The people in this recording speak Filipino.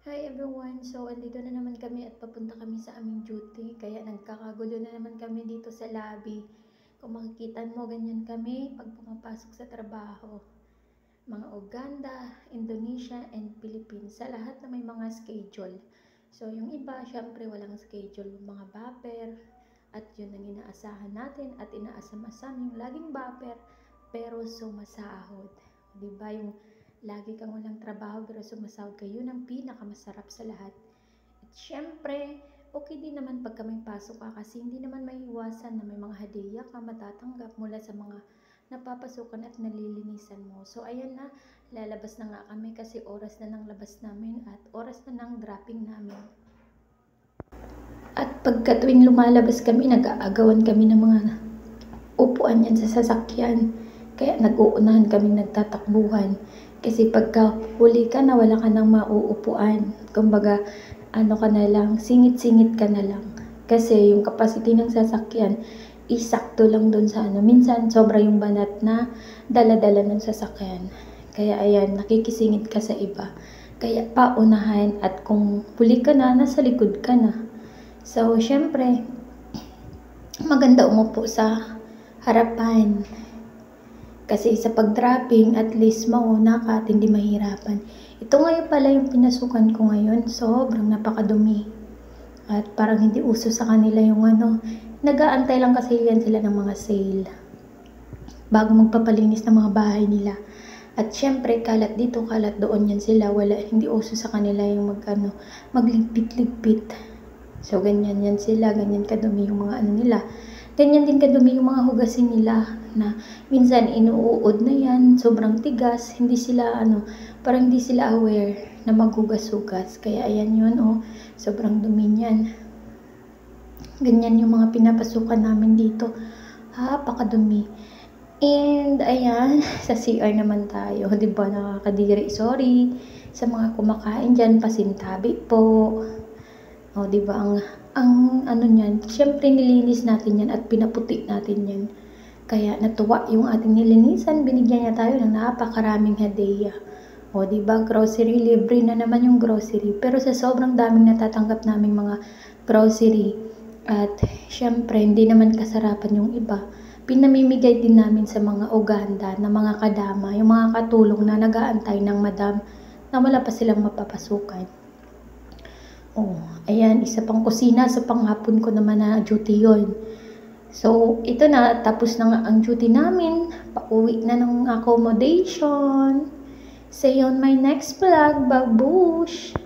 Hi everyone! So, andito na naman kami at papunta kami sa aming duty. Kaya nagkakagulo na naman kami dito sa lobby. Kung makikita mo, ganyan kami pag pumapasok sa trabaho. Mga Uganda, Indonesia, and Philippines. Sa lahat na may mga schedule. So, yung iba, syempre walang schedule. Mga bopper. At yun ang inaasahan natin at inaasam-asam yung laging bopper pero sumasahod. Diba yung lagi kang walang trabaho pero sumasahod ka, yun ang pinakamasarap sa lahat. At syempre, okay din naman pagka may pasok ka kasi hindi naman maiiwasan na may mga hadiah ka matatanggap mula sa mga napapasukan at nalilinisan mo. So ayan na, lalabas na nga kami kasi oras na ng labas namin at oras na ng dropping namin. At pagka tuwing lumalabas kami, nag-aagawan kami ng mga upuan yan sa sasakyan. Kaya nag-uunahan kami nagtatakbuhan. Kasi pagka huli ka na, wala ka nang mauupuan. Kumbaga, ano ka na lang, singit-singit ka na lang. Kasi yung capacity ng sasakyan, isakto lang dun sa ano. Minsan, sobra yung banat na dala-dala ng sasakyan. Kaya ayan, nakikisingit ka sa iba. Kaya paunahan at kung huli ka na, nasa likod ka na. So, syempre, maganda umupo sa harapan. Kasi sa pag-dropping, at least mauna ka at hindi mahirapan. Ito ngayon pala yung pinasukan ko ngayon. Sobrang napakadumi. At parang hindi uso sa kanila yung ano. Nag-aantay lang kasi yan sila ng mga sale. Bago magpapalinis ng mga bahay nila. At syempre, kalat dito, kalat doon yan sila. Hindi uso sa kanila yung magligpit-ligpit. So, ganyan yan sila, ganyan kadumi yung mga ano nila. Ganyan din kadumi yung mga hugasin nila na minsan inuuod na yan, sobrang tigas, hindi sila parang hindi sila aware na maghugas-hugas. Kaya ayan yun, sobrang dumi niyan. Ganyan yung mga pinapasukan namin dito. Pakadumi. And ayan, sa CR naman tayo, 'di ba? Nakakadiri, sorry sa mga kumakain diyan, pasintabi po. O, diba, ang ano niyan, syempre nilinis natin yan at pinaputi natin yan. Kaya natuwa yung ating nilinisan, binigyan niya tayo ng napakaraming hadiah. O, diba, grocery, libre na naman yung grocery. Pero sa sobrang daming natatanggap naming mga grocery, at syempre, hindi naman kasarapan yung iba, pinamimigay din namin sa mga Uganda na mga kadama, yung mga katulong na nag-aantay ng madam na wala pa silang mapapasukan. Ayan, isa pang kusina sa panghapon ko naman na duty yun. So, ito na, tapos na nga ang duty namin. Pauwi na ng accommodation. See you on my next vlog. Babush!